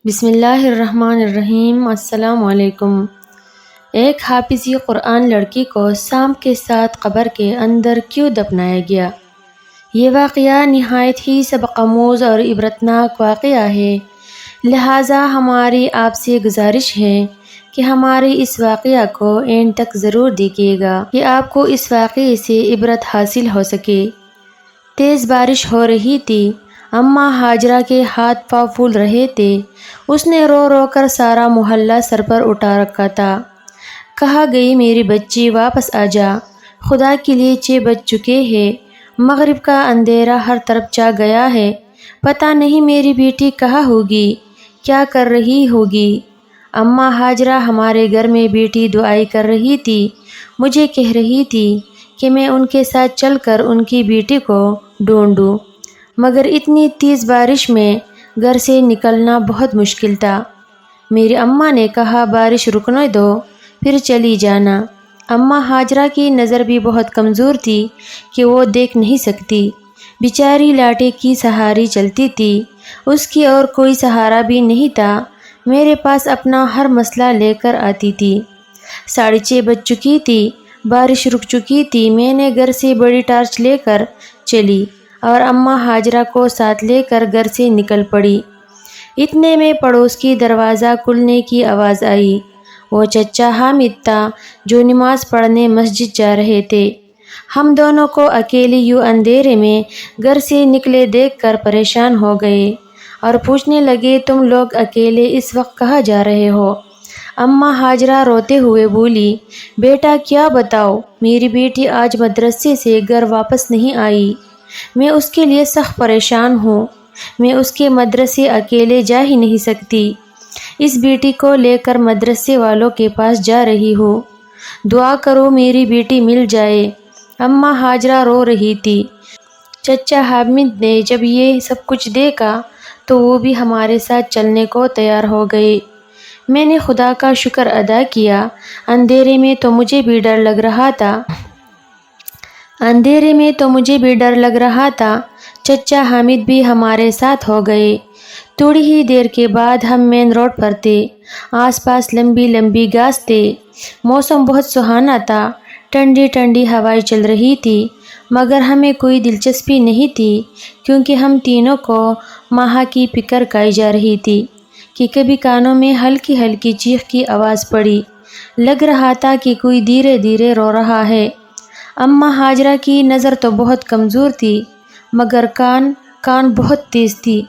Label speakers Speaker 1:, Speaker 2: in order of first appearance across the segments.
Speaker 1: بسم اللہ الرحمن الرحیم۔ السلام علیکم۔ ایک حافظی قرآن لڑکی کو سانپ کے ساتھ قبر کے اندر کیوں دفنایا گیا؟ یہ واقعہ نہایت ہی سبق آموز اور عبرتناک واقعہ ہے، لہٰذا ہماری آپ سے گزارش ہے کہ ہمارے اس واقعہ کو اینڈ تک ضرور دیکھیے گا کہ آپ کو اس واقعے سے عبرت حاصل ہو سکے۔ تیز بارش ہو رہی تھی، اماں ہاجرہ کے ہاتھ پاؤں پھول رہے تھے۔ اس نے رو رو کر سارا محلہ سر پر اٹھا رکھا تھا۔ کہا گئی میری بچی واپس آ جا، خدا کے لیے 6 بج چکے ہیں، مغرب کا اندھیرا ہر طرف چھا گیا ہے، پتہ نہیں میری بیٹی کہاں ہوگی، کیا کر رہی ہوگی۔ اماں ہاجرہ ہمارے گھر میں بیٹی دعائی کر رہی تھی، مجھے کہہ رہی تھی کہ میں ان کے ساتھ چل کر ان کی بیٹی کو ڈھونڈوں، مگر اتنی تیز بارش میں گھر سے نکلنا بہت مشکل تھا۔ میری اماں نے کہا بارش رکنے دو پھر چلی جانا۔ اماں ہاجرہ کی نظر بھی بہت کمزور تھی کہ وہ دیکھ نہیں سکتی، بیچاری لاٹھی کی سہاری چلتی تھی، اس کی اور کوئی سہارا بھی نہیں تھا۔ میرے پاس اپنا ہر مسئلہ لے کر آتی تھی۔ 6:30 بج چکی تھی، بارش رک چکی تھی۔ میں نے گھر سے بڑی ٹارچ لے کر چلی اور اماں ہاجرہ کو ساتھ لے کر گھر سے نکل پڑی۔ اتنے میں پڑوس کی دروازہ کھلنے کی آواز آئی۔ وہ چچا حامد تھا جو نماز پڑھنے مسجد جا رہے تھے۔ ہم دونوں کو اکیلے یوں اندھیرے میں گھر سے نکلے دیکھ کر پریشان ہو گئے اور پوچھنے لگے تم لوگ اکیلے اس وقت کہاں جا رہے ہو؟ اماں ہاجرہ روتے ہوئے بولی بیٹا کیا بتاؤ، میری بیٹی آج مدرسے سے گھر واپس نہیں آئی، میں اس کے لیے سخت پریشان ہوں، میں اس کے مدرسے اکیلے جا ہی نہیں سکتی، اس بیٹی کو لے کر مدرسے والوں کے پاس جا رہی ہوں، دعا کرو میری بیٹی مل جائے۔ اماں ہاجرہ رو رہی تھی۔ چچا حامد نے جب یہ سب کچھ دیکھا تو وہ بھی ہمارے ساتھ چلنے کو تیار ہو گئے۔ میں نے خدا کا شکر ادا کیا، اندھیرے میں تو مجھے بھی ڈر لگ رہا تھا۔ چچا حامد بھی ہمارے ساتھ ہو گئے۔ تھوڑی ہی دیر کے بعد ہم مین روڈ پر تھے، آس پاس لمبی لمبی گھاس تھے، موسم بہت سہانا تھا، ٹھنڈی ٹھنڈی ہوائیں چل رہی تھی، مگر ہمیں کوئی دلچسپی نہیں تھی کیونکہ ہم تینوں کو ماں کی فکر کھائی جا رہی تھی کہ کبھی کانوں میں ہلکی ہلکی چیخ کی آواز پڑی، لگ رہا تھا کہ کوئی دھیرے دھیرے رو رہا ہے۔ اماں ہاجرہ کی نظر تو بہت کمزور تھی مگر کان بہت تیز تھی۔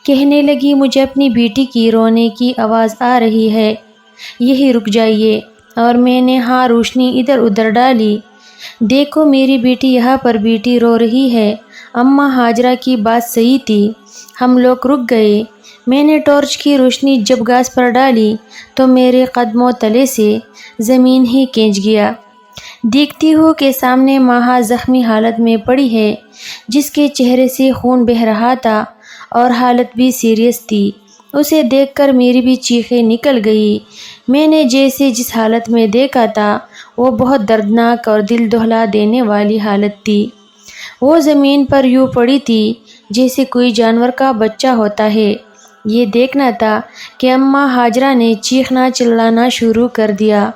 Speaker 1: کہنے لگی مجھے اپنی بیٹی کی رونے کی آواز آ رہی ہے، یہی رک جائیے، اور میں نے ہاں روشنی ادھر ادھر ڈالی، دیکھو میری بیٹی یہاں پر بیٹی رو رہی ہے۔ اماں ہاجرہ کی بات صحیح تھی، ہم لوگ رک گئے۔ میں نے ٹارچ کی روشنی جب گھاس پر ڈالی تو میرے قدموں تلے سے زمین ہی کھنچ گیا۔ دیکھتی ہوں کہ سامنے ماں زخمی حالت میں پڑی ہے، جس کے چہرے سے خون بہہ رہا تھا اور حالت بھی سیریس تھی۔ اسے دیکھ کر میری بھی چیخیں نکل گئی۔ میں نے جیسے جس حالت میں دیکھا تھا وہ بہت دردناک اور دل دہلا دینے والی حالت تھی۔ وہ زمین پر یوں پڑی تھی جیسے کوئی جانور کا بچہ ہوتا ہے۔ یہ دیکھنا تھا کہ اماں ہاجرہ نے چیخنا چلانا شروع کر دیا،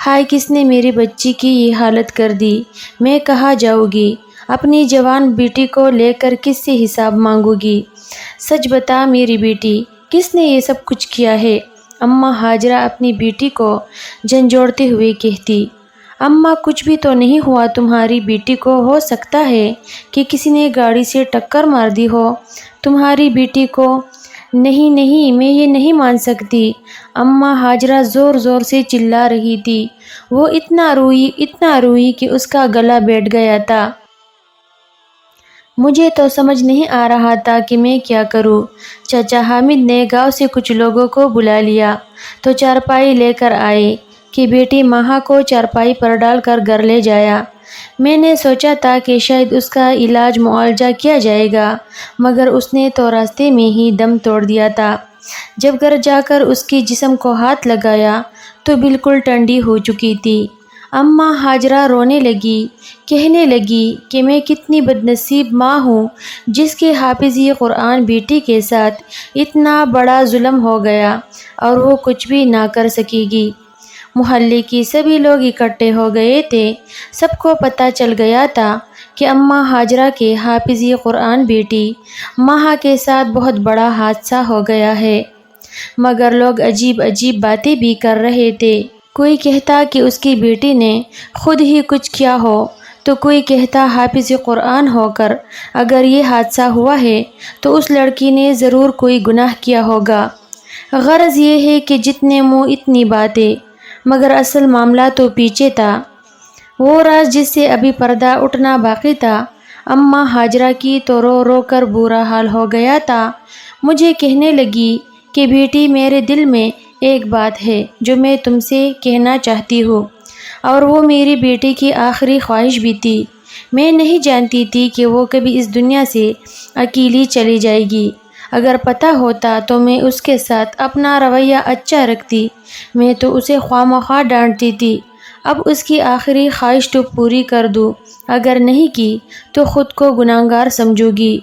Speaker 1: ہائے کس نے میری بچی کی یہ حالت کر دی، میں کہاں جاؤں گی، اپنی جوان بیٹی کو لے کر کس سے حساب مانگوں گی، سچ بتا میری بیٹی کس نے یہ سب کچھ کیا ہے؟ اماں ہاجرہ اپنی بیٹی کو جھنجھوڑتے ہوئے کہتی، اماں کچھ بھی تو نہیں ہوا تمہاری بیٹی کو، ہو سکتا ہے کہ کسی نے گاڑی سے ٹکر مار دی ہو تمہاری بیٹی کو۔ نہیں نہیں، میں یہ نہیں مان سکتی، اماں ہاجرہ زور زور سے چلا رہی تھی، وہ اتنا روئی کہ اس کا گلا بیٹھ گیا تھا۔ مجھے تو سمجھ نہیں آ رہا تھا کہ میں کیا کروں۔ چچا حامد نے گاؤں سے کچھ لوگوں کو بلا لیا تو چارپائی لے کر آئے کہ بیٹی ماں کو چارپائی پر ڈال کر گھر لے جایا۔ میں نے سوچا تھا کہ شاید اس کا علاج معالجہ کیا جائے گا، مگر اس نے تو راستے میں ہی دم توڑ دیا تھا۔ جب گھر جا کر اس کے جسم کو ہاتھ لگایا تو بالکل ٹھنڈی ہو چکی تھی۔ اماں ہاجرہ رونے لگی، کہنے لگی کہ میں کتنی بدنصیب ماں ہوں جس کے حافظی قرآن بیٹی کے ساتھ اتنا بڑا ظلم ہو گیا اور وہ کچھ بھی نہ کر سکے گی۔ محلے کی سبھی لوگ اکٹھے ہو گئے تھے، سب کو پتہ چل گیا تھا کہ اماں ہاجرہ کے حافظی قرآن بیٹی ماہا کے ساتھ بہت بڑا حادثہ ہو گیا ہے، مگر لوگ عجیب عجیب باتیں بھی کر رہے تھے۔ کوئی کہتا کہ اس کی بیٹی نے خود ہی کچھ کیا ہو، تو کوئی کہتا حافظ قرآن ہو کر اگر یہ حادثہ ہوا ہے تو اس لڑکی نے ضرور کوئی گناہ کیا ہوگا۔ غرض یہ ہے کہ جتنے منہ اتنی باتیں، مگر اصل معاملہ تو پیچھے تھا۔ وہ راز جس سے ابھی پردہ اٹھنا باقی تھا۔ اماں ہاجرہ کی تو رو رو کر برا حال ہو گیا تھا۔ مجھے کہنے لگی کہ بیٹی، میرے دل میں ایک بات ہے جو میں تم سے کہنا چاہتی ہوں، اور وہ میری بیٹی کی آخری خواہش بھی تھی۔ میں نہیں جانتی تھی کہ وہ کبھی اس دنیا سے اکیلی چلی جائے گی۔ اگر پتہ ہوتا تو میں اس کے ساتھ اپنا رویہ اچھا رکھتی، میں تو اسے خواہ مخواہ ڈانٹتی تھی۔ اب اس کی آخری خواہش تو پوری کر دوں، اگر نہیں کی تو خود کو گناہگار سمجھوں گی۔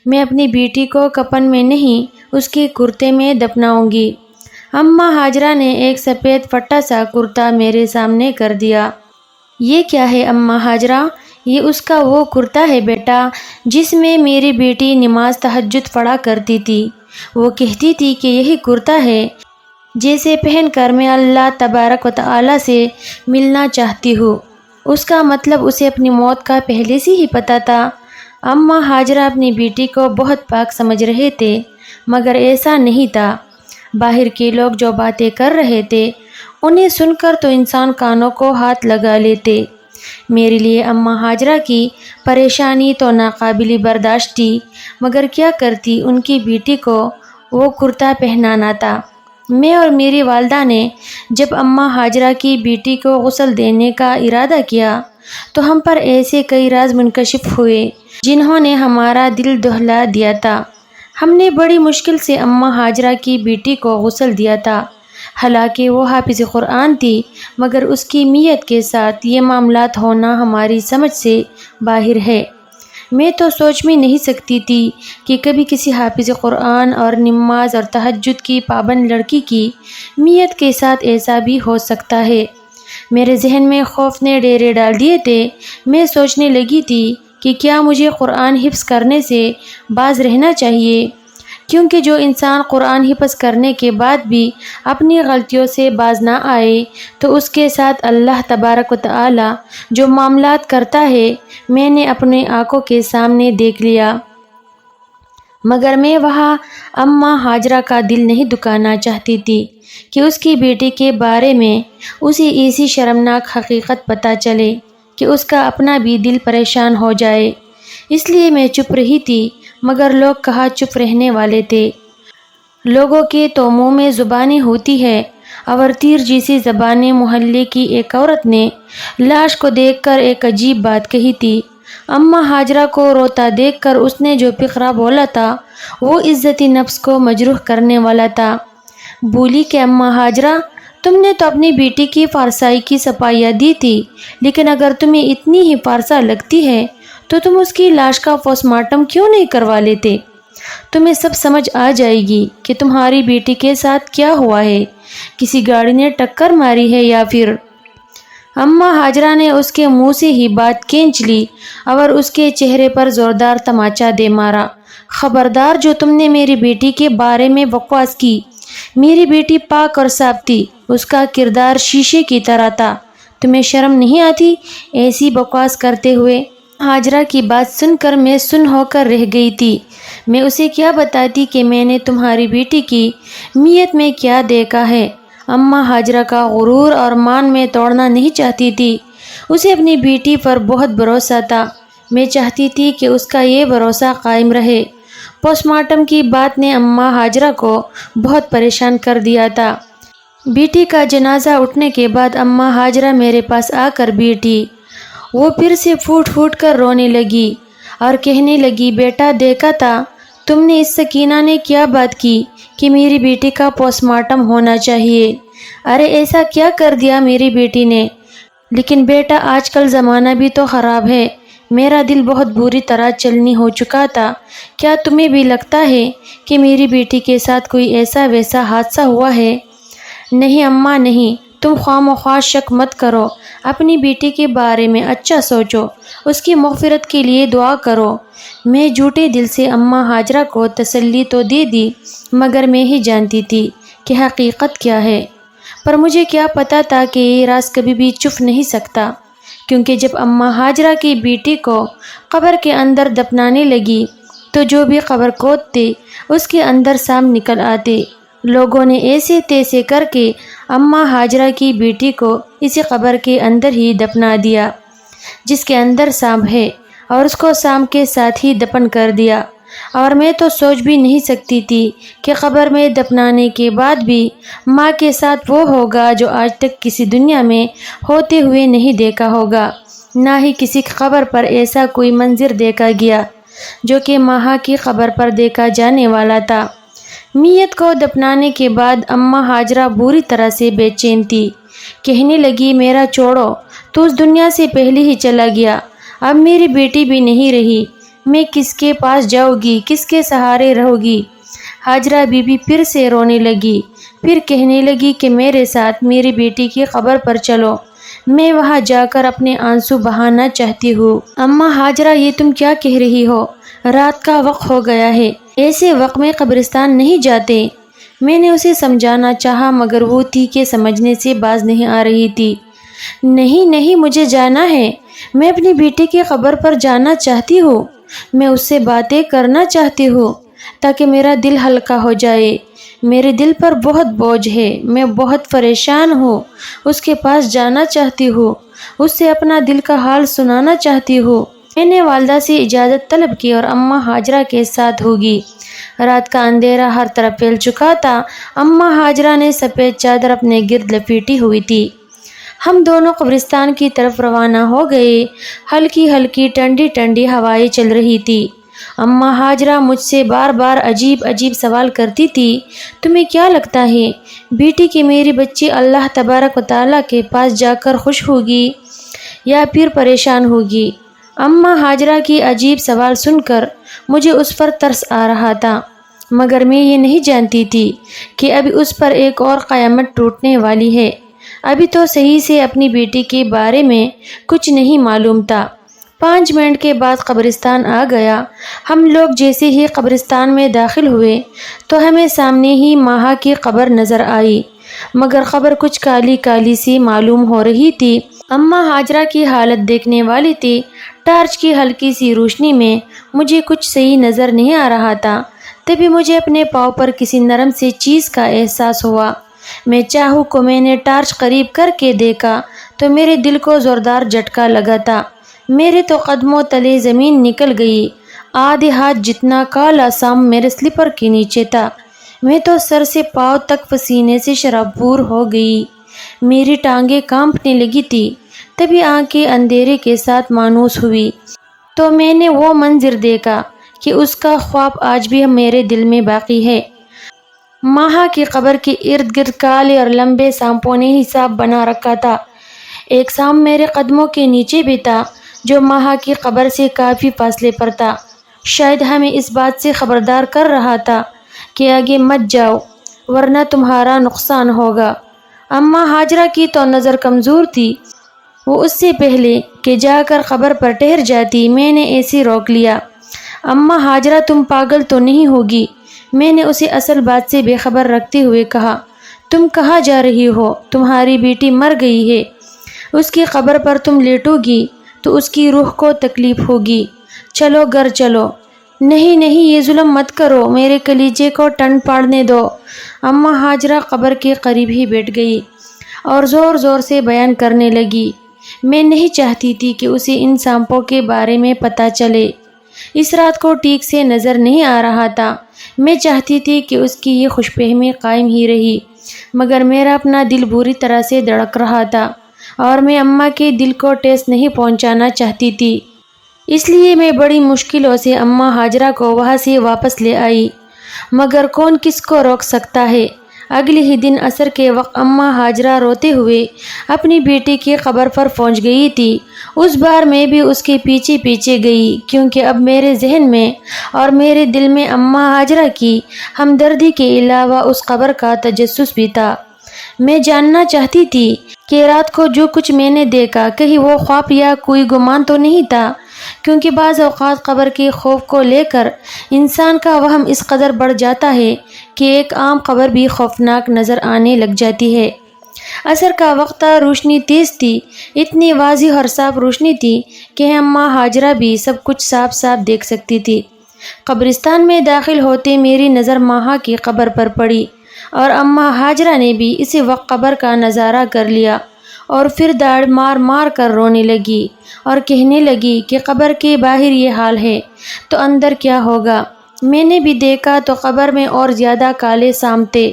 Speaker 1: میں اپنی بیٹی کو کفن میں نہیں، اس کے کرتے میں دفناؤں گی۔ اماں ہاجرہ نے ایک سفید پھٹا سا کرتا میرے سامنے کر دیا۔ یہ کیا ہے اماں ہاجرہ؟ یہ اس کا وہ کرتا ہے بیٹا جس میں میری بیٹی نماز تہجد پڑھا کرتی تھی۔ وہ کہتی تھی کہ یہی کرتا ہے جیسے پہن کر میں اللہ تبارک و تعالی سے ملنا چاہتی ہوں۔ اس کا مطلب اسے اپنی موت کا پہلے سے ہی پتہ تھا۔ اماں ہاجرہ اپنی بیٹی کو بہت پاک سمجھ رہے تھے، مگر ایسا نہیں تھا۔ باہر کے لوگ جو باتیں کر رہے تھے انہیں سن کر تو انسان کانوں کو ہاتھ لگا لیتے۔ میرے لیے اماں ہاجرہ کی پریشانی تو ناقابل برداشت تھی، مگر کیا کرتی، ان کی بیٹی کو وہ کرتا پہنانا تھا۔ میں اور میری والدہ نے جب اماں ہاجرہ کی بیٹی کو غسل دینے کا ارادہ کیا تو ہم پر ایسے کئی راز منکشف ہوئے جنہوں نے ہمارا دل دہلا دیا تھا۔ ہم نے بڑی مشکل سے اماں ہاجرہ کی بیٹی کو غسل دیا تھا، حالانکہ وہ حافظ قرآن تھی، مگر اس کی میت کے ساتھ یہ معاملات ہونا ہماری سمجھ سے باہر ہے۔ میں تو سوچ بھی نہیں سکتی تھی کہ کبھی کسی حافظ قرآن اور نماز اور تہجد کی پابند لڑکی کی میت کے ساتھ ایسا بھی ہو سکتا ہے۔ میرے ذہن میں خوف نے ڈیرے ڈال دیے تھے۔ میں سوچنے لگی تھی کہ کیا مجھے قرآن حفظ کرنے سے باز رہنا چاہیے، کیونکہ جو انسان قرآن حفظ کرنے کے بعد بھی اپنی غلطیوں سے باز نہ آئے تو اس کے ساتھ اللہ تبارک و تعالی جو معاملات کرتا ہے میں نے اپنے آنکھوں کے سامنے دیکھ لیا۔ مگر میں وہاں اماں ہاجرہ کا دل نہیں دکھانا چاہتی تھی کہ اس کی بیٹی کے بارے میں اسے ایسی شرمناک حقیقت پتہ چلے کہ اس کا اپنا بھی دل پریشان ہو جائے۔ اس لیے میں چپ رہی تھی، مگر لوگ کہاں چپ رہنے والے تھے۔ لوگوں کے تو منہ میں زبانیں ہوتی ہے، اور تیر جیسی زبانیں۔ محلے کی ایک عورت نے لاش کو دیکھ کر ایک عجیب بات کہی تھی۔ اماں ہاجرہ کو روتا دیکھ کر اس نے جو فقرہ بولا تھا وہ عزت نفس کو مجروح کرنے والا تھا۔ بولی کہ اماں ہاجرہ، تم نے تو اپنی بیٹی کی فارسائی کی صفائیاں دی تھی، لیکن اگر تمہیں اتنی ہی فارسا لگتی ہے تو تم اس کی لاش کا پوسٹ مارٹم کیوں نہیں کروا لیتے؟ تمہیں سب سمجھ آ جائے گی کہ تمہاری بیٹی کے ساتھ کیا ہوا ہے، کسی گاڑی نے ٹکر ماری ہے یا پھر… اماں ہاجرہ نے اس کے منہ سے ہی بات کھینچ لی اور اس کے چہرے پر زوردار تماچا دے مارا۔ خبردار، جو تم نے میری بیٹی کے بارے میں بکواس کی۔ میری بیٹی پاک اور صاف تھی، اس کا کردار شیشے کی طرح تھا۔ تمہیں شرم نہیں آتی ایسی بکواس کرتے ہوئے؟ ہاجرہ کی بات سن کر میں سن ہو کر رہ گئی تھی۔ میں اسے کیا بتاتی کہ میں نے تمہاری بیٹی کی میت میں کیا دیکھا ہے۔ اماں ہاجرہ کا غرور اور مان میں توڑنا نہیں چاہتی تھی۔ اسے اپنی بیٹی پر بہت بھروسہ تھا۔ میں چاہتی تھی کہ اس کا یہ بھروسہ قائم رہے۔ پوسٹ مارٹم کی بات نے اماں ہاجرہ کو بہت پریشان کر دیا تھا۔ بیٹی کا جنازہ اٹھنے کے بعد اماں ہاجرہ میرے پاس آ کر بیٹھی۔ وہ پھر سے پھوٹ پھوٹ کر رونے لگی اور کہنے لگی، بیٹا دیکھا تھا تم نے اس سکینہ نے کیا بات کی کہ میری بیٹی کا پوسٹ مارٹم ہونا چاہیے۔ ارے ایسا کیا کر دیا میری بیٹی نے؟ لیکن بیٹا آج کل زمانہ بھی تو خراب ہے، میرا دل بہت بری طرح چلنی ہو چکا تھا، کیا تمہیں بھی لگتا ہے کہ میری بیٹی کے ساتھ کوئی ایسا ویسا حادثہ ہوا ہے؟ نہیں اماں نہیں، تم خواہ مخواہ شک مت کرو، اپنی بیٹی کے بارے میں اچھا سوچو، اس کی مغفرت کے لیے دعا کرو۔ میں جھوٹے دل سے اماں ہاجرہ کو تسلی تو دے دی، مگر میں ہی جانتی تھی کہ حقیقت کیا ہے، پر مجھے کیا پتا تھا کہ یہ راز کبھی بھی چھپ نہیں سکتا، کیونکہ جب اماں ہاجرہ کی بیٹی کو قبر کے اندر دفنانے لگی تو جو بھی قبر کھودتے اس کے اندر سانپ نکل آتے۔ لوگوں نے ایسے تیسے کر کے اماں ہاجرہ کی بیٹی کو اسی قبر کے اندر ہی دفنا دیا جس کے اندر سانپ ہے، اور اس کو سانپ کے ساتھ ہی دفن کر دیا۔ اور میں تو سوچ بھی نہیں سکتی تھی کہ قبر میں دفنانے کے بعد بھی ماں کے ساتھ وہ ہوگا جو آج تک کسی دنیا میں ہوتے ہوئے نہیں دیکھا ہوگا، نہ ہی کسی قبر پر ایسا کوئی منظر دیکھا گیا جو کہ ماں کی قبر پر دیکھا جانے والا تھا۔ میت کو دفنانے کے بعد اماں ہاجرہ بری طرح سے بے چین تھی، کہنے لگی میرا چھوڑو، تو اس دنیا سے پہلے ہی چلا گیا، اب میری بیٹی بھی نہیں رہی، میں کس کے پاس جاؤں گی، کس کے سہارے رہوں گی؟ ہاجرہ بی بی پھر سے رونے لگی، پھر کہنے لگی کہ میرے ساتھ میری بیٹی کی قبر پر چلو، میں وہاں جا کر اپنے آنسو بہانا چاہتی ہوں۔ اماں ہاجرہ یہ تم کیا کہہ رہی ہو؟ رات کا وقت ہو گیا ہے، ایسے وقت میں قبرستان نہیں جاتے۔ میں نے اسے سمجھانا چاہا مگر وہ تھی کہ سمجھنے سے باز نہیں آ رہی تھی۔ نہیں نہیں، مجھے جانا ہے، میں اپنی بیٹی کی قبر پر جانا چاہتی ہوں، میں اس سے باتیں کرنا چاہتی ہوں تاکہ میرا دل ہلکا ہو جائے، میرے دل پر بہت بوجھ ہے، میں بہت پریشان ہوں، اس کے پاس جانا چاہتی ہوں، اس سے اپنا دل کا حال سنانا چاہتی ہوں۔ میں نے والدہ سے اجازت طلب کی اور اماں ہاجرہ کے ساتھ ہوگی۔ رات کا اندھیرا ہر طرف پھیل چکا تھا، اماں ہاجرہ نے سفید چادر اپنے گرد لپیٹی ہوئی تھی۔ ہم دونوں قبرستان کی طرف روانہ ہو گئے، ہلکی ہلکی ٹھنڈی ٹھنڈی ہوائیں چل رہی تھی۔ اماں ہاجرہ مجھ سے بار بار عجیب عجیب سوال کرتی تھی، تمہیں کیا لگتا ہے بیٹی کہ میری بچی اللہ تبارک و تعالیٰ کے پاس جا کر خوش ہوگی یا پھر پریشان ہوگی؟ اماں ہاجرہ کی عجیب سوال سن کر مجھے اس پر ترس آ رہا تھا، مگر میں یہ نہیں جانتی تھی کہ ابھی اس پر ایک اور قیامت ٹوٹنے والی ہے۔ ابھی تو صحیح سے اپنی بیٹی کے بارے میں کچھ نہیں معلوم تھا۔ 5 منٹ کے بعد قبرستان آ گیا۔ ہم لوگ جیسے ہی قبرستان میں داخل ہوئے تو ہمیں سامنے ہی ماں کی قبر نظر آئی، مگر قبر کچھ کالی کالی سی معلوم ہو رہی تھی۔ اماں ہاجرہ کی حالت دیکھنے والی تھی، ٹارچ کی ہلکی سی روشنی میں مجھے کچھ صحیح نظر نہیں آ رہا تھا۔ تبھی مجھے اپنے پاؤں پر کسی نرم سی چیز کا احساس ہوا۔ میں چاہوں کو میں نے ٹارچ قریب کر کے دیکھا تو میرے دل کو زوردار جھٹکا لگا تھا، میرے تو قدموں تلے زمین نکل گئی، آدھے ہاتھ جتنا کالا سانپ میرے سلیپر کے نیچے تھا، میں تو سر سے پاؤں تک پسینے سے شرابور ہو گئی، میری ٹانگیں کانپنے لگی تھی۔ تبھی آنکھیں اندھیرے کے ساتھ مانوس ہوئی تو میں نے وہ منظر دیکھا کہ اس کا خواب آج بھی میرے دل میں باقی ہے۔ ماں کی قبر کے ارد گرد کالے اور لمبے سانپوں نے حساب بنا رکھا تھا۔ ایک سانپ میرے قدموں کے نیچے بھی تھا جو ماں کی قبر سے کافی فاصلے پر تھا، شاید ہمیں اس بات سے خبردار کر رہا تھا کہ آگے مت جاؤ ورنہ تمہارا نقصان ہوگا۔ اماں ہاجرہ کی تو نظر کمزور تھی، وہ اس سے پہلے کہ جا کر قبر پر ٹھہر جاتی میں نے ایسے روک لیا۔ اماں ہاجرہ تم پاگل تو نہیں ہوگی؟ میں نے اسے اصل بات سے بے خبر رکھتے ہوئے کہا۔ تم کہاں جا رہی ہو؟ تمہاری بیٹی مر گئی ہے، اس کی قبر پر تم لیٹو گی تو اس کی روح کو تکلیف ہوگی، چلو گھر چلو۔ نہیں نہیں، یہ ظلم مت کرو، میرے کلیجے کو ٹن پاڑنے دو۔ اماں ہاجرہ قبر کے قریب ہی بیٹھ گئی اور زور زور سے بیان کرنے لگی۔ میں نہیں چاہتی تھی کہ اسے ان سانپوں کے بارے میں پتہ چلے، اس رات کو ٹھیک سے نظر نہیں آ رہا تھا، میں چاہتی تھی کہ اس کی یہ خوش فہمی قائم ہی رہی، مگر میرا اپنا دل بری طرح سے دھڑک رہا تھا اور میں اماں کے دل کو ٹھیس نہیں پہنچانا چاہتی تھی، اس لیے میں بڑی مشکلوں سے اماں ہاجرہ کو وہاں سے واپس لے آئی، مگر کون کس کو روک سکتا ہے؟ اگلے ہی دن عصر کے وقت اماں ہاجرہ روتے ہوئے اپنی بیٹی کی قبر پر پہنچ گئی تھی۔ اس بار میں بھی اس کے پیچھے پیچھے گئی، کیونکہ اب میرے ذہن میں اور میرے دل میں اماں ہاجرہ کی ہمدردی کے علاوہ اس قبر کا تجسس بھی تھا۔ میں جاننا چاہتی تھی کہ رات کو جو کچھ میں نے دیکھا کہیں وہ خواب یا کوئی گمان تو نہیں تھا، کیونکہ بعض اوقات قبر کے خوف کو لے کر انسان کا وہم اس قدر بڑھ جاتا ہے کہ ایک عام قبر بھی خوفناک نظر آنے لگ جاتی ہے۔ عصر کا وقت تھا، روشنی تیز تھی، اتنی واضح اور صاف روشنی تھی کہ اماں ہاجرہ بھی سب کچھ صاف صاف دیکھ سکتی تھی۔ قبرستان میں داخل ہوتے میری نظر ماہا کی قبر پر پڑی اور اماں ہاجرہ نے بھی اسی وقت قبر کا نظارہ کر لیا اور پھر داڑھ مار مار کر رونے لگی اور کہنے لگی کہ قبر کے باہر یہ حال ہے تو اندر کیا ہوگا۔ میں نے بھی دیکھا تو قبر میں اور زیادہ کالے سام تھے،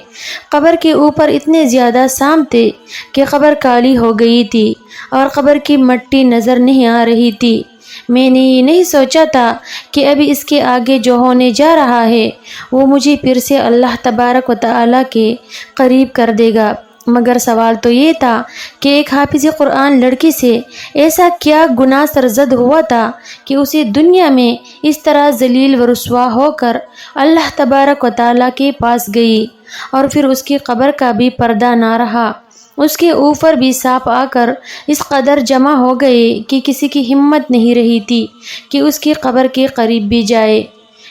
Speaker 1: قبر کے اوپر اتنے زیادہ سام تھے کہ قبر کالی ہو گئی تھی اور قبر کی مٹی نظر نہیں آ رہی تھی۔ میں نے یہ نہیں سوچا تھا کہ ابھی اس کے آگے جو ہونے جا رہا ہے وہ مجھے پھر سے اللہ تبارک و تعالیٰ کے قریب کر دے گا، مگر سوال تو یہ تھا کہ ایک حافظ قرآن لڑکی سے ایسا کیا گناہ سرزد ہوا تھا کہ اسے دنیا میں اس طرح ذلیل و رسوا ہو کر اللہ تبارک و تعالیٰ کے پاس گئی اور پھر اس کی قبر کا بھی پردہ نہ رہا۔ اس کے اوپر بھی سانپ آ کر اس قدر جمع ہو گئے کہ کسی کی ہمت نہیں رہی تھی کہ اس کی قبر کے قریب بھی جائے۔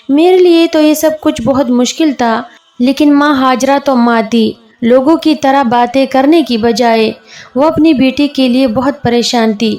Speaker 1: میرے لیے تو یہ سب کچھ بہت مشکل تھا، لیکن ماں ہاجرہ تو ماں تھی۔ لوگوں کی طرح باتیں کرنے کی بجائے وہ اپنی بیٹی کے لیے بہت پریشان تھی۔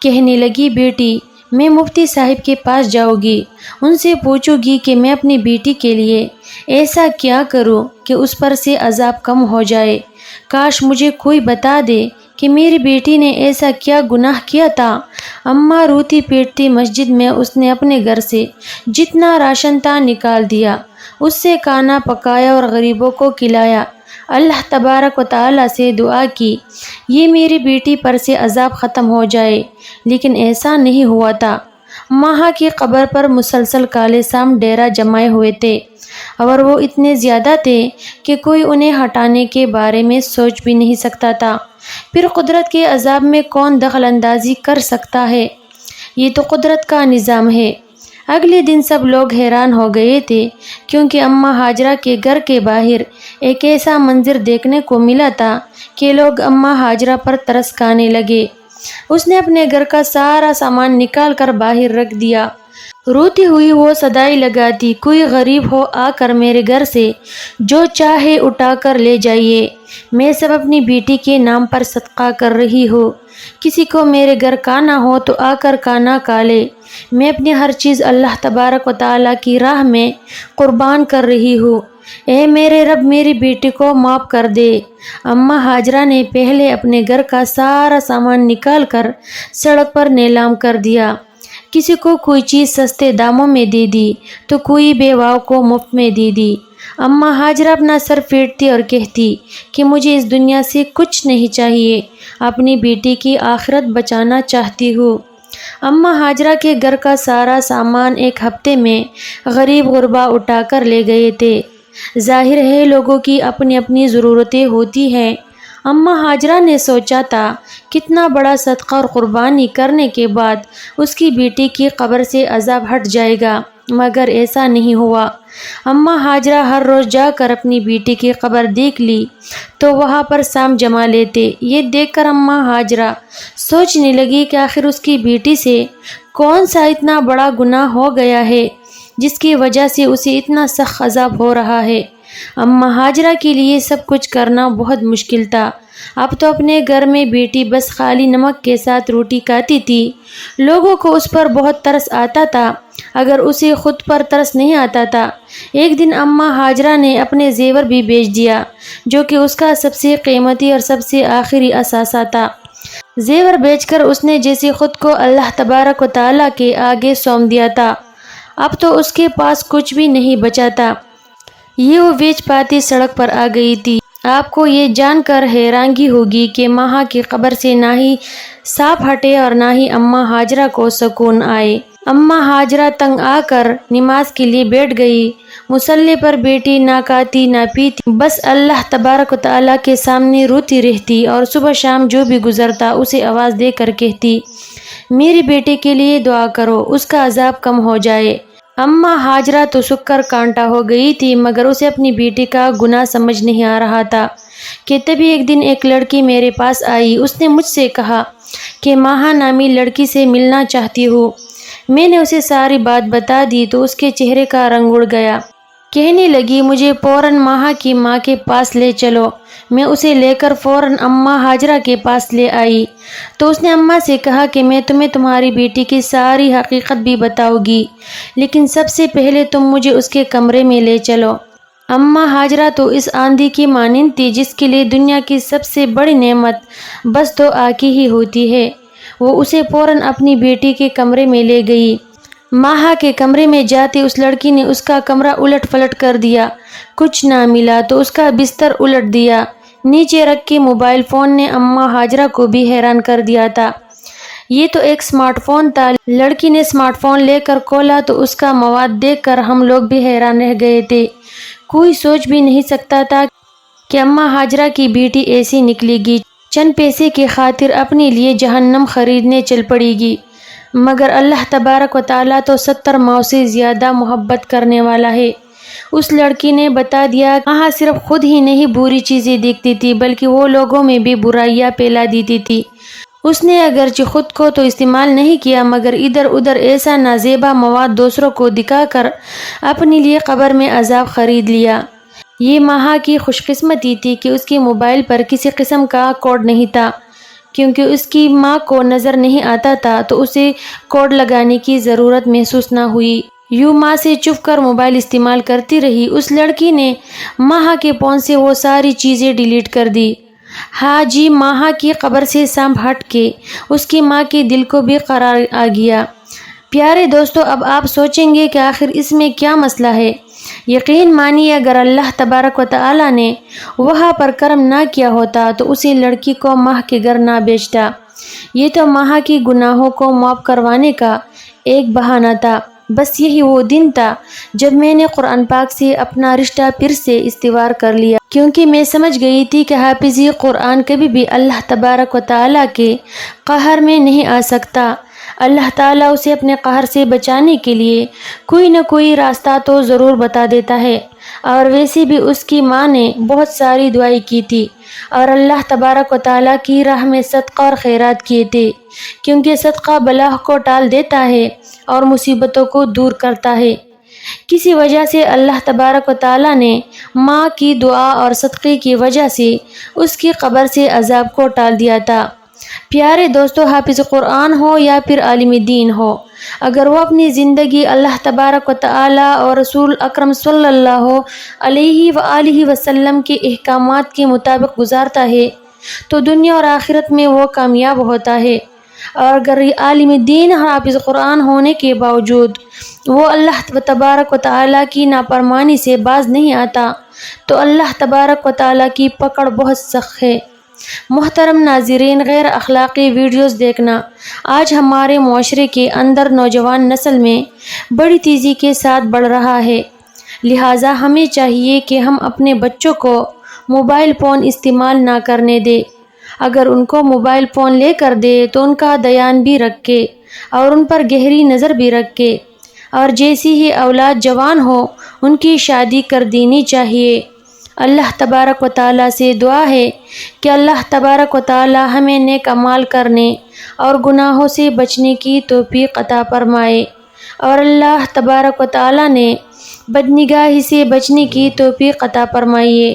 Speaker 1: کہنے لگی، بیٹی، میں مفتی صاحب کے پاس جاؤں گی، ان سے پوچھوں گی کہ میں اپنی بیٹی کے لیے ایسا کیا کروں کہ اس پر سے عذاب کم ہو جائے۔ کاش مجھے کوئی بتا دے کہ میری بیٹی نے ایسا کیا گناہ کیا تھا۔ اماں روتی پیٹتی مسجد میں اس نے اپنے گھر سے جتنا راشن تھا نکال دیا، اس سے کھانا پکایا اور غریبوں کو کھلایا۔ اللہ تبارک و تعالیٰ سے دعا کی یہ میری بیٹی پر سے عذاب ختم ہو جائے، لیکن ایسا نہیں ہوا تھا۔ ماہا کی قبر پر مسلسل کالے سام ڈیرا جمائے ہوئے تھے اور وہ اتنے زیادہ تھے کہ کوئی انہیں ہٹانے کے بارے میں سوچ بھی نہیں سکتا تھا۔ پھر قدرت کے عذاب میں کون دخل اندازی کر سکتا ہے؟ یہ تو قدرت کا نظام ہے۔ اگلے دن سب لوگ حیران ہو گئے تھے، کیونکہ اماں ہاجرہ کے گھر کے باہر ایک ایسا منظر دیکھنے کو ملا تھا کہ لوگ اماں ہاجرہ پر ترس کھانے لگے۔ اس نے اپنے گھر کا سارا سامان نکال کر باہر رکھ دیا۔ روتی ہوئی وہ صدائیں لگاتی، کوئی غریب ہو آ کر میرے گھر سے جو چاہے اٹھا کر لے جائیے، میں سب اپنی بیٹی کے نام پر صدقہ کر رہی ہوں۔ کسی کو میرے گھر کھانا ہو تو آ کر کھانا کھا لے، میں اپنی ہر چیز اللہ تبارک و تعالیٰ کی راہ میں قربان کر رہی ہوں۔ اے میرے رب، میری بیٹی کو معاف کر دے۔ اماں ہاجرہ نے پہلے اپنے گھر کا سارا سامان نکال کر سڑک پر نیلام کر دیا۔ کسی کو کوئی چیز سستے داموں میں دے دی تو کوئی بیواؤں کو مفت میں دے دی۔ اماں ہاجرہ اپنا سر پھیرتی اور کہتی کہ مجھے اس دنیا سے کچھ نہیں چاہیے، اپنی بیٹی کی آخرت بچانا چاہتی ہوں۔ اماں ہاجرہ کے گھر کا سارا سامان ایک ہفتے میں غریب غربا اٹھا کر لے گئے تھے۔ ظاہر ہے لوگوں کی اپنی اپنی ضرورتیں ہوتی ہیں۔ اماں ہاجرہ نے سوچا تھا کتنا بڑا صدقہ اور قربانی کرنے کے بعد اس کی بیٹی کی قبر سے عذاب ہٹ جائے گا، مگر ایسا نہیں ہوا۔ اماں ہاجرہ ہر روز جا کر اپنی بیٹی کی قبر دیکھ لی تو وہاں پر سام جما لیتے۔ یہ دیکھ کر اماں ہاجرہ سوچنے لگی کہ آخر اس کی بیٹی سے کون سا اتنا بڑا گناہ ہو گیا ہے جس کی وجہ سے اسے اتنا سخت عذاب ہو رہا ہے۔ اماں ہاجرہ کے لیے سب کچھ کرنا بہت مشکل تھا۔ اب تو اپنے گھر میں بیٹی بس خالی نمک کے ساتھ روٹی کھاتی تھی۔ لوگوں کو اس پر بہت ترس آتا تھا، اگر اسے خود پر ترس نہیں آتا تھا۔ ایک دن اماں ہاجرہ نے اپنے زیور بھی بیچ دیا، جو کہ اس کا سب سے قیمتی اور سب سے آخری اثاثہ تھا۔ زیور بیچ کر اس نے جیسے خود کو اللہ تبارک و تعالیٰ کے آگے سونپ دیا تھا۔ اب تو اس کے پاس کچھ بھی نہیں بچا تھا۔ یہ وہ بیچ پاتی سڑک پر آ گئی تھی۔ آپ کو یہ جان کر حیرانگی ہوگی کہ ماہا کی قبر سے نہ ہی سانپ ہٹے اور نہ ہی اماں ہاجرہ کو سکون آئے۔ اماں ہاجرہ تنگ آ کر نماز کے لیے بیٹھ گئی۔ مصلی پر بیٹی نہ کھاتی نہ پیتی، بس اللہ تبارک و تعالیٰ کے سامنے روتی رہتی، اور صبح شام جو بھی گزرتا اسے آواز دے کر کہتی، میرے بیٹے کے لیے دعا کرو، اس کا عذاب کم ہو جائے۔ اماں ہاجرہ تو سک کر کانٹا ہو گئی تھی، مگر اسے اپنی بیٹی کا گناہ سمجھ نہیں آ رہا تھا کہ تبھی ایک دن ایک لڑکی میرے پاس آئی۔ اس نے مجھ سے کہا کہ ماہا نامی لڑکی سے ملنا چاہتی ہوں۔ میں نے اسے ساری بات بتا دی تو اس کے چہرے کا رنگ اڑ گیا۔ کہنے لگی، مجھے فوراً ماہا کی ماں کے پاس لے چلو۔ میں اسے لے کر فوراً اماں ہاجرہ کے پاس لے آئی تو اس نے اماں سے کہا کہ میں تمہیں تمہاری بیٹی کی ساری حقیقت بھی بتاؤں گی، لیکن سب سے پہلے تم مجھے اس کے کمرے میں لے چلو۔ اماں ہاجرہ تو اس آندھی کی مانند تھی جس کے لیے دنیا کی سب سے بڑی نعمت بس دو آنکھیں ہی ہوتی ہے۔ وہ اسے فوراً اپنی بیٹی کے کمرے میں لے گئی۔ ماہا کے کمرے میں جاتے اس لڑکی نے اس کا کمرہ الٹ پلٹ کر دیا۔ کچھ نہ ملا تو اس کا بستر الٹ دیا۔ نیچے رکھ کے موبائل فون نے اماں ہاجرہ کو بھی حیران کر دیا تھا۔ یہ تو ایک سمارٹ فون تھا۔ لڑکی نے سمارٹ فون لے کر کھولا تو اس کا مواد دیکھ کر ہم لوگ بھی حیران رہ گئے تھے۔ کوئی سوچ بھی نہیں سکتا تھا کہ اماں ہاجرہ کی بیٹی ایسی نکلے گی، چند پیسے کی خاطر اپنے لیے جہنم خریدنے چل پڑے گی۔ مگر اللہ تبارک و تعالیٰ تو 70 ماؤں سے زیادہ محبت کرنے والا ہے۔ اس لڑکی نے بتا دیا کہ ماہا صرف خود ہی نہیں بری چیزیں دیکھتی تھی بلکہ وہ لوگوں میں بھی برائیاں پھیلا دیتی تھی۔ اس نے اگرچہ خود کو تو استعمال نہیں کیا مگر ادھر ادھر ایسا نازیبا مواد دوسروں کو دکھا کر اپنے لیے قبر میں عذاب خرید لیا۔ یہ ماہا کی خوش قسمتی تھی کہ اس کے موبائل پر کسی قسم کا کوڈ نہیں تھا، کیونکہ اس کی ماں کو نظر نہیں آتا تھا تو اسے کوڈ لگانے کی ضرورت محسوس نہ ہوئی۔ یوں ماں سے چھپ کر موبائل استعمال کرتی رہی۔ اس لڑکی نے ماہا کے فون سے وہ ساری چیزیں ڈیلیٹ کر دی۔ ہاں جی، ماہا کی قبر سے سانپ ہٹ کے اس کی ماں کے دل کو بھی قرار آ گیا۔ پیارے دوستو، اب آپ سوچیں گے کہ آخر اس میں کیا مسئلہ ہے؟ یقین مانیے، اگر اللہ تبارک و تعالیٰ نے وہاں پر کرم نہ کیا ہوتا تو اسی لڑکی کو ماہ کے گھر نہ بھیجتا۔ یہ تو ماہا کی گناہوں کو معاف کروانے کا ایک بہانہ تھا۔ بس یہی وہ دن تھا جب میں نے قرآن پاک سے اپنا رشتہ پھر سے استوار کر لیا، کیونکہ میں سمجھ گئی تھی کہ حافظی قرآن کبھی بھی اللہ تبارک و تعالیٰ کے قہر میں نہیں آ سکتا۔ اللہ تعالیٰ اسے اپنے قہر سے بچانے کے لیے کوئی نہ کوئی راستہ تو ضرور بتا دیتا ہے۔ اور ویسے بھی اس کی ماں نے بہت ساری دعائیں کی تھی اور اللہ تبارک و تعالیٰ کی راہ میں صدقہ اور خیرات کیے تھے، کیونکہ صدقہ بلا کو ٹال دیتا ہے اور مصیبتوں کو دور کرتا ہے۔ کسی وجہ سے اللہ تبارک و تعالیٰ نے ماں کی دعا اور صدقے کی وجہ سے اس کی قبر سے عذاب کو ٹال دیا تھا۔ پیارے دوستو، حافظ قرآن ہو یا پھر عالم دین ہو، اگر وہ اپنی زندگی اللہ تبارک و تعالیٰ اور رسول اکرم صلی اللہ علیہ وآلہ وسلم کے احکامات کے مطابق گزارتا ہے تو دنیا اور آخرت میں وہ کامیاب ہوتا ہے۔ اور اگر عالم دین حافظ قرآن ہونے کے باوجود وہ اللہ تبارک و تعالیٰ کی نافرمانی سے باز نہیں آتا تو اللہ تبارک و تعالیٰ کی پکڑ بہت سخت ہے۔ محترم ناظرین، غیر اخلاقی ویڈیوز دیکھنا آج ہمارے معاشرے کے اندر نوجوان نسل میں بڑی تیزی کے ساتھ بڑھ رہا ہے، لہٰذا ہمیں چاہیے کہ ہم اپنے بچوں کو موبائل فون استعمال نہ کرنے دیں۔ اگر ان کو موبائل فون لے کر دے تو ان کا دھیان بھی رکھے اور ان پر گہری نظر بھی رکھے، اور جیسی ہی اولاد جوان ہو ان کی شادی کر دینی چاہیے۔ اللہ تبارک و تعالیٰ سے دعا ہے کہ اللہ تبارک و تعالیٰ ہمیں نیک اعمال کرنے اور گناہوں سے بچنے کی توفیق عطا فرمائے، اور اللہ تبارک و تعالیٰ نے بدنگاہی سے بچنے کی توفیق عطا فرمائیے۔